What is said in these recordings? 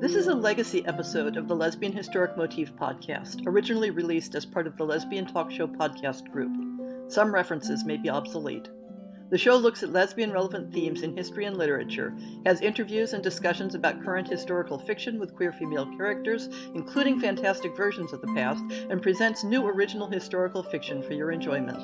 This is a legacy episode of the Lesbian Historic Motif Podcast, originally released as part of the Lesbian Talk Show podcast group. Some references may be obsolete. The show looks at lesbian-relevant themes in history and literature, has interviews and discussions about current historical fiction with queer female characters, including fantastic versions of the past, and presents new original historical fiction for your enjoyment.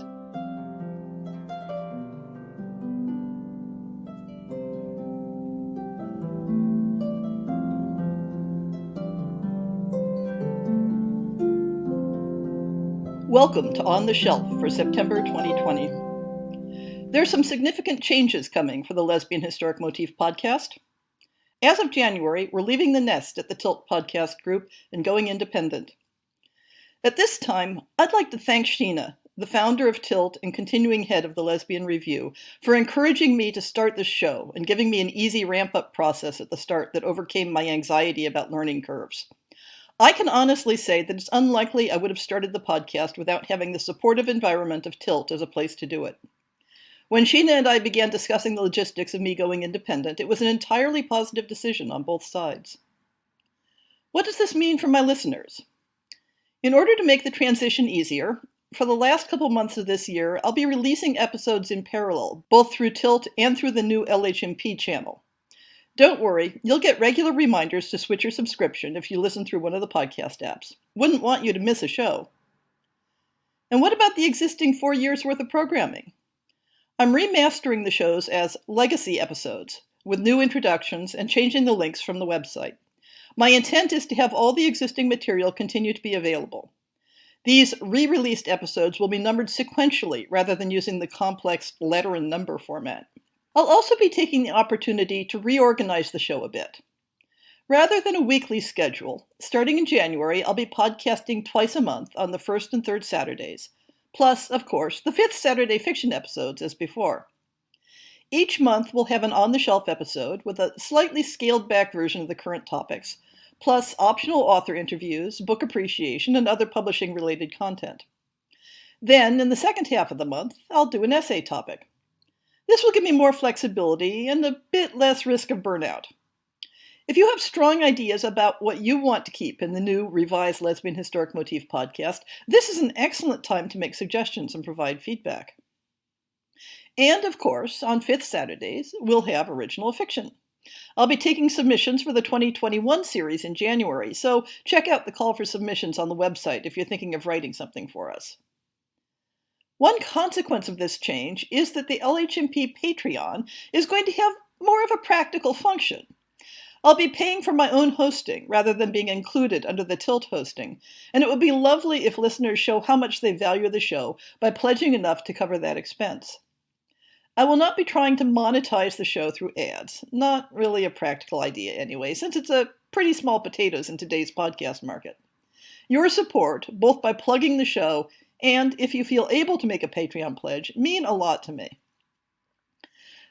Welcome to On the Shelf for September 2020. There are some significant changes coming for the Lesbian Historic Motif podcast. As of January, we're leaving the nest at the Tilt podcast group and going independent. At this time, I'd like to thank Sheena, the founder of Tilt and continuing head of the Lesbian Review, for encouraging me to start the show and giving me an easy ramp-up process at the start that overcame my anxiety about learning curves. I can honestly say that it's unlikely I would have started the podcast without having the supportive environment of Tilt as a place to do it. When Sheena and I began discussing the logistics of me going independent, it was an entirely positive decision on both sides. What does this mean for my listeners? In order to make the transition easier, for the last couple months of this year, I'll be releasing episodes in parallel, both through Tilt and through the new LHMP channel. Don't worry, you'll get regular reminders to switch your subscription if you listen through one of the podcast apps. Wouldn't want you to miss a show. And what about the existing 4 years' worth of programming? I'm remastering the shows as legacy episodes, with new introductions and changing the links from the website. My intent is to have all the existing material continue to be available. These re-released episodes will be numbered sequentially rather than using the complex letter and number format. I'll also be taking the opportunity to reorganize the show a bit. Rather than a weekly schedule, starting in January, I'll be podcasting twice a month on the first and third Saturdays, plus, of course, the fifth Saturday fiction episodes as before. Each month we'll have an on-the-shelf episode with a slightly scaled-back version of the current topics, plus optional author interviews, book appreciation, and other publishing-related content. Then, in the second half of the month, I'll do an essay topic. This will give me more flexibility and a bit less risk of burnout. If you have strong ideas about what you want to keep in the new revised Lesbian Historic Motif podcast, this is an excellent time to make suggestions and provide feedback. And, of course, on fifth Saturdays, we'll have original fiction. I'll be taking submissions for the 2021 series in January, so check out the call for submissions on the website if you're thinking of writing something for us. One consequence of this change is that the LHMP Patreon is going to have more of a practical function. I'll be paying for my own hosting rather than being included under the Tilt hosting, and it would be lovely if listeners show how much they value the show by pledging enough to cover that expense. I will not be trying to monetize the show through ads. Not really a practical idea anyway, since it's a pretty small potatoes in today's podcast market. Your support, both by plugging the show and if you feel able to make a Patreon pledge, mean a lot to me.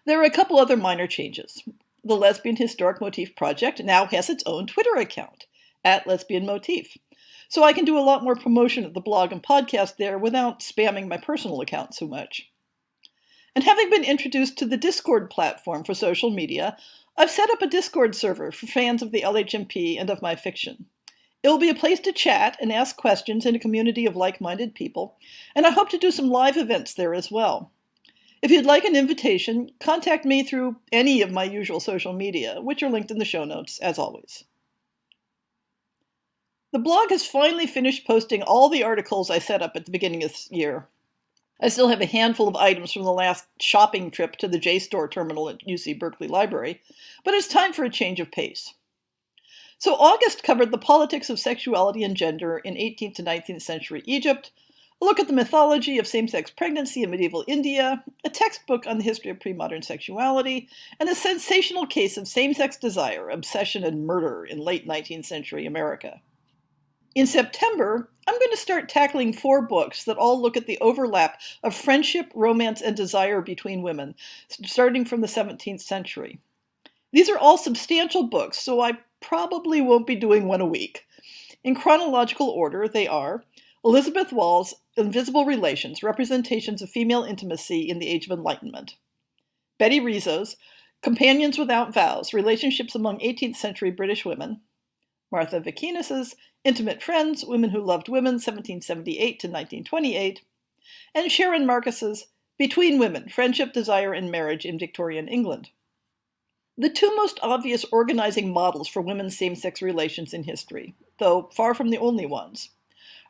There are a couple other minor changes. The Lesbian Historic Motif Project now has its own Twitter account, @LesbianMotif, so I can do a lot more promotion of the blog and podcast there without spamming my personal account so much. And having been introduced to the Discord platform for social media, I've set up a Discord server for fans of the LHMP and of my fiction. It will be a place to chat and ask questions in a community of like-minded people, and I hope to do some live events there as well. If you'd like an invitation, contact me through any of my usual social media, which are linked in the show notes, as always. The blog has finally finished posting all the articles I set up at the beginning of this year. I still have a handful of items from the last shopping trip to the JSTOR terminal at UC Berkeley Library, but it's time for a change of pace. So August covered the politics of sexuality and gender in 18th to 19th century Egypt, a look at the mythology of same-sex pregnancy in medieval India, a textbook on the history of pre-modern sexuality, and a sensational case of same-sex desire, obsession, and murder in late 19th century America. In September, I'm going to start tackling 4 books that all look at the overlap of friendship, romance, and desire between women, starting from the 17th century. These are all substantial books, so I probably won't be doing one a week. In chronological order, they are Elizabeth Wall's Invisible Relations, Representations of Female Intimacy in the Age of Enlightenment, Betty Rizzo's Companions Without Vows, Relationships Among 18th Century British Women, Martha Vakinas's Intimate Friends, Women Who Loved Women, 1778 to 1928, and Sharon Marcus's Between Women, Friendship, Desire, and Marriage in Victorian England. The two most obvious organizing models for women's same-sex relations in history, though far from the only ones,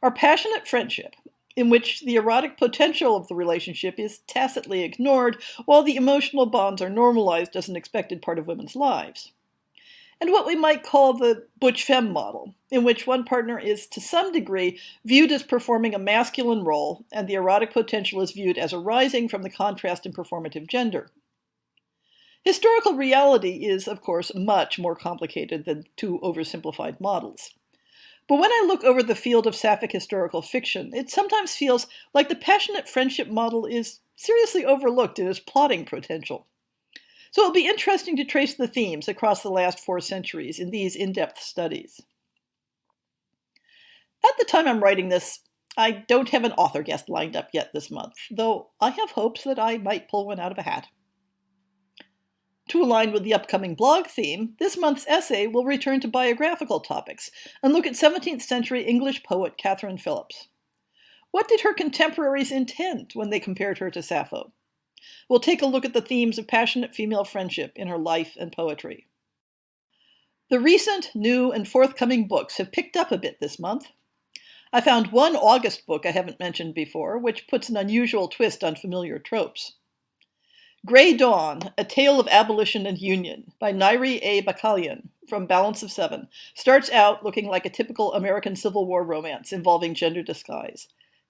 are passionate friendship, in which the erotic potential of the relationship is tacitly ignored, while the emotional bonds are normalized as an expected part of women's lives, and what we might call the butch femme model, in which one partner is, to some degree, viewed as performing a masculine role, and the erotic potential is viewed as arising from the contrast in performative gender. Historical reality is, of course, much more complicated than two oversimplified models. But when I look over the field of sapphic historical fiction, it sometimes feels like the passionate friendship model is seriously overlooked in its plotting potential. So it'll be interesting to trace the themes across the last 4 centuries in these in-depth studies. At the time I'm writing this, I don't have an author guest lined up yet this month, though I have hopes that I might pull one out of a hat. To align with the upcoming blog theme, this month's essay will return to biographical topics and look at 17th century English poet Catherine Phillips. What did her contemporaries intend when they compared her to Sappho? We'll take a look at the themes of passionate female friendship in her life and poetry. The recent, new, and forthcoming books have picked up a bit this month. I found one August book I haven't mentioned before, which puts an unusual twist on familiar tropes. Gray Dawn, A Tale of Abolition and Union by Nairi A. Bakalian from Balance of Seven starts out looking like a typical American Civil War romance involving gender disguise,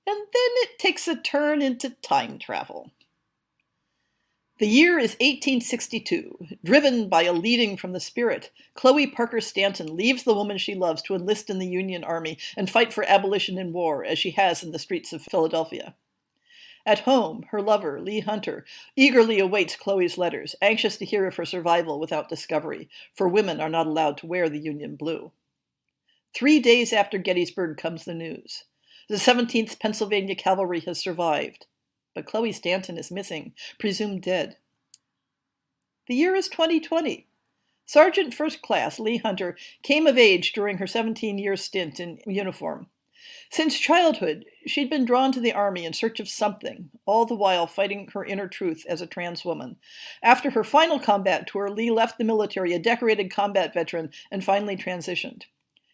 and then it takes a turn into time travel. The year is 1862. Driven by a leading from the spirit, Chloe Parker Stanton leaves the woman she loves to enlist in the Union Army and fight for abolition in war, as she has in the streets of Philadelphia. At home, her lover, Lee Hunter, eagerly awaits Chloe's letters, anxious to hear of her survival without discovery, for women are not allowed to wear the Union blue. 3 days after Gettysburg comes the news. The 17th Pennsylvania Cavalry has survived, but Chloe Stanton is missing, presumed dead. The year is 2020. Sergeant First Class Lee Hunter came of age during her 17-year stint in uniform. Since childhood, she'd been drawn to the Army in search of something, all the while fighting her inner truth as a trans woman. After her final combat tour, Lee left the military a decorated combat veteran and finally transitioned.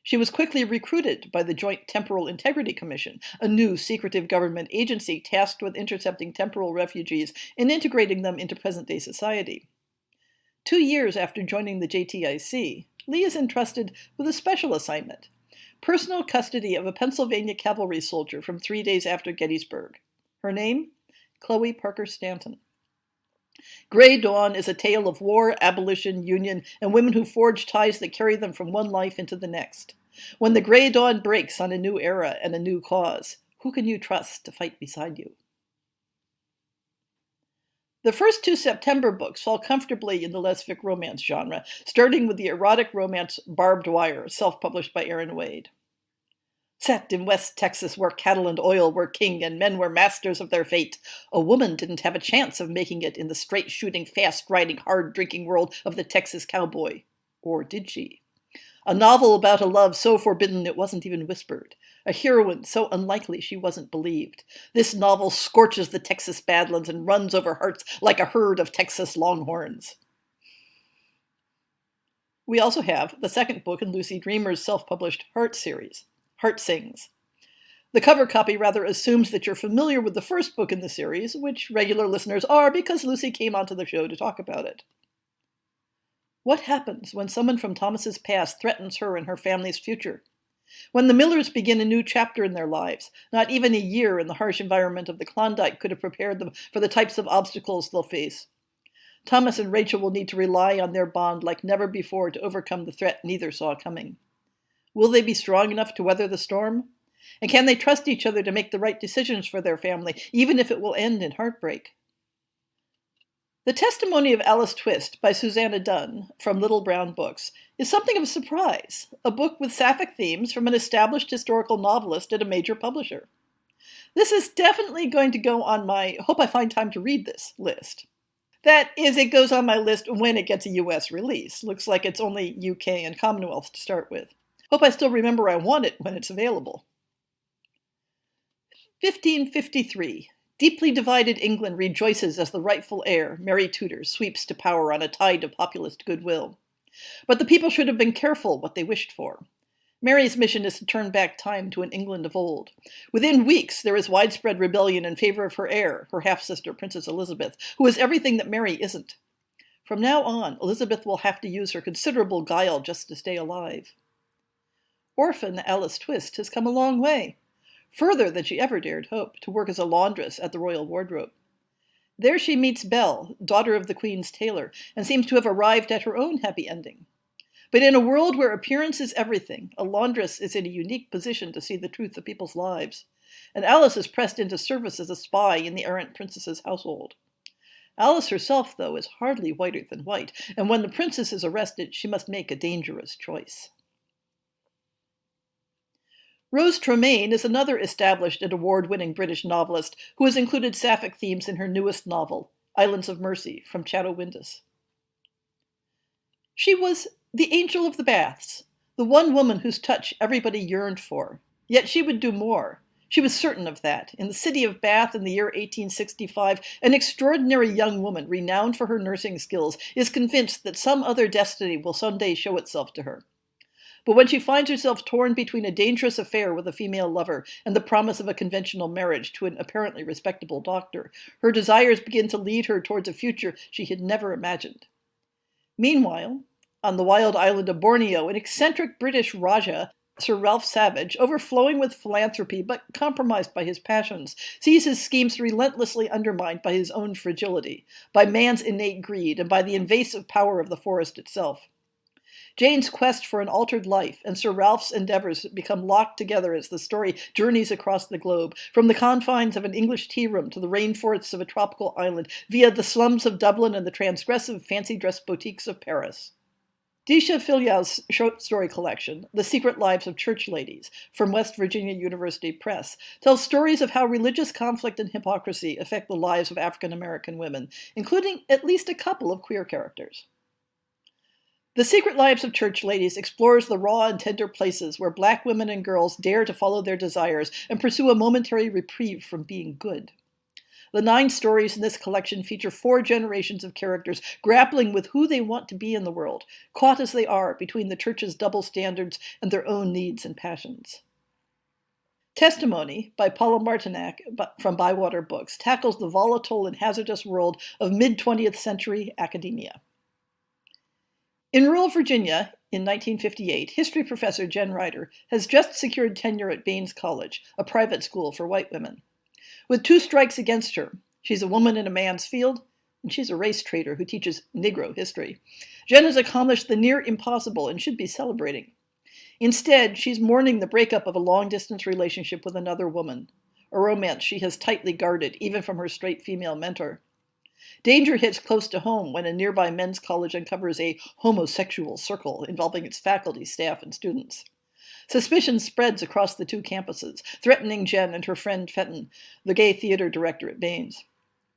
She was quickly recruited by the Joint Temporal Integrity Commission, a new secretive government agency tasked with intercepting temporal refugees and integrating them into present-day society. 2 years after joining the JTIC, Lee is entrusted with a special assignment: personal custody of a Pennsylvania cavalry soldier from 3 days after Gettysburg. Her name? Chloe Parker Stanton. Gray Dawn is a tale of war, abolition, union, and women who forge ties that carry them from one life into the next. When the gray dawn breaks on a new era and a new cause, who can you trust to fight beside you? The first 2 September books fall comfortably in the lesbian romance genre, starting with the erotic romance Barbed Wire, self-published by Aaron Wade. Set in West Texas, where cattle and oil were king and men were masters of their fate, a woman didn't have a chance of making it in the straight-shooting, fast-riding, hard-drinking world of the Texas cowboy. Or did she? A novel about a love so forbidden it wasn't even whispered. A heroine so unlikely she wasn't believed. This novel scorches the Texas Badlands and runs over hearts like a herd of Texas longhorns. We also have the second book in Lucy Dreamer's self-published Heart series, Heart Sings. The cover copy rather assumes that you're familiar with the first book in the series, which regular listeners are because Lucy came onto the show to talk about it. What happens when someone from Thomas's past threatens her and her family's future? When the Millers begin a new chapter in their lives, not even a year in the harsh environment of the Klondike could have prepared them for the types of obstacles they'll face. Thomas and Rachel will need to rely on their bond like never before to overcome the threat neither saw coming. Will they be strong enough to weather the storm? And can they trust each other to make the right decisions for their family, even if it will end in heartbreak? The Testimony of Alice Twist by Susanna Dunn from Little Brown Books is something of a surprise, a book with sapphic themes from an established historical novelist at a major publisher. This is definitely going to go on my hope I find time to read this list. That is, it goes on my list when it gets a US release. Looks like it's only UK and Commonwealth to start with. Hope I still remember I want it when it's available. 1553. Deeply divided England rejoices as the rightful heir, Mary Tudor, sweeps to power on a tide of populist goodwill. But the people should have been careful what they wished for. Mary's mission is to turn back time to an England of old. Within weeks, there is widespread rebellion in favor of her heir, her half-sister, Princess Elizabeth, who is everything that Mary isn't. From now on, Elizabeth will have to use her considerable guile just to stay alive. Orphan Alice Twist has come a long way, further than she ever dared hope, to work as a laundress at the Royal Wardrobe. There she meets Belle, daughter of the Queen's tailor, and seems to have arrived at her own happy ending. But in a world where appearance is everything, a laundress is in a unique position to see the truth of people's lives, and Alice is pressed into service as a spy in the errant princess's household. Alice herself, though, is hardly whiter than white, and when the princess is arrested, she must make a dangerous choice. Rose Tremaine is another established and award-winning British novelist who has included sapphic themes in her newest novel, Islands of Mercy, from Chatto Windus. She was the angel of the baths, the one woman whose touch everybody yearned for. Yet she would do more. She was certain of that. In the city of Bath in the year 1865, an extraordinary young woman, renowned for her nursing skills, is convinced that some other destiny will someday show itself to her. But when she finds herself torn between a dangerous affair with a female lover and the promise of a conventional marriage to an apparently respectable doctor, her desires begin to lead her towards a future she had never imagined. Meanwhile, on the wild island of Borneo, an eccentric British Raja, Sir Ralph Savage, overflowing with philanthropy but compromised by his passions, sees his schemes relentlessly undermined by his own fragility, by man's innate greed, and by the invasive power of the forest itself. Jane's quest for an altered life and Sir Ralph's endeavors become locked together as the story journeys across the globe, from the confines of an English tea room to the rainforests of a tropical island, via the slums of Dublin and the transgressive fancy-dress boutiques of Paris. Disha Filyau's short story collection, The Secret Lives of Church Ladies, from West Virginia University Press, tells stories of how religious conflict and hypocrisy affect the lives of African American women, including at least a couple of queer characters. The Secret Lives of Church Ladies explores the raw and tender places where Black women and girls dare to follow their desires and pursue a momentary reprieve from being good. The 9 stories in this collection feature 4 generations of characters grappling with who they want to be in the world, caught as they are between the church's double standards and their own needs and passions. Testimony, by Paula Martinac from Bywater Books, tackles the volatile and hazardous world of mid-20th century academia. In rural Virginia, in 1958, history professor Jen Ryder has just secured tenure at Baines College, a private school for white women. With 2 strikes against her, she's a woman in a man's field, and she's a race traitor who teaches Negro history. Jen has accomplished the near impossible and should be celebrating. Instead, she's mourning the breakup of a long-distance relationship with another woman, a romance she has tightly guarded, even from her straight female mentor. Danger hits close to home when a nearby men's college uncovers a homosexual circle involving its faculty, staff, and students. Suspicion spreads across the 2 campuses, threatening Jen and her friend Fenton, the gay theater director at Baines.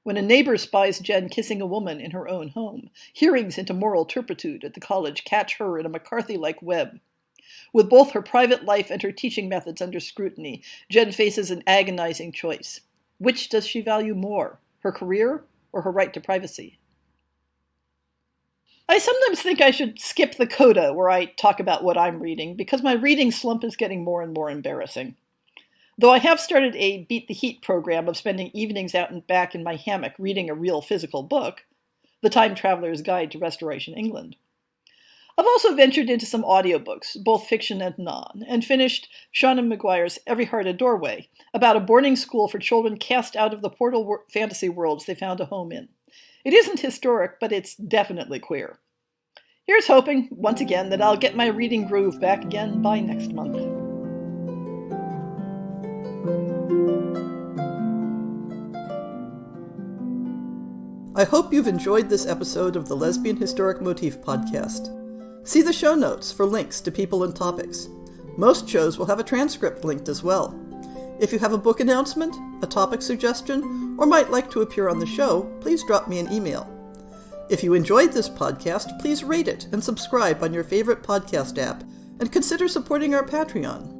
When a neighbor spies Jen kissing a woman in her own home, hearings into moral turpitude at the college catch her in a McCarthy-like web. With both her private life and her teaching methods under scrutiny, Jen faces an agonizing choice. Which does she value more, her career or her right to privacy? I sometimes think I should skip the coda where I talk about what I'm reading, because my reading slump is getting more and more embarrassing. Though I have started a Beat the Heat program of spending evenings out and back in my hammock reading a real physical book, The Time Traveler's Guide to Restoration England. I've also ventured into some audiobooks, both fiction and non, and finished Seanan McGuire's Every Heart a Doorway, about a boarding school for children cast out of the portal fantasy worlds they found a home in. It isn't historic, but it's definitely queer. Here's hoping, once again, that I'll get my reading groove back again by next month. I hope you've enjoyed this episode of the Lesbian Historic Motif Podcast. See the show notes for links to people and topics. Most shows will have a transcript linked as well. If you have a book announcement, a topic suggestion, or might like to appear on the show, please drop me an email. If you enjoyed this podcast, please rate it and subscribe on your favorite podcast app, and consider supporting our Patreon.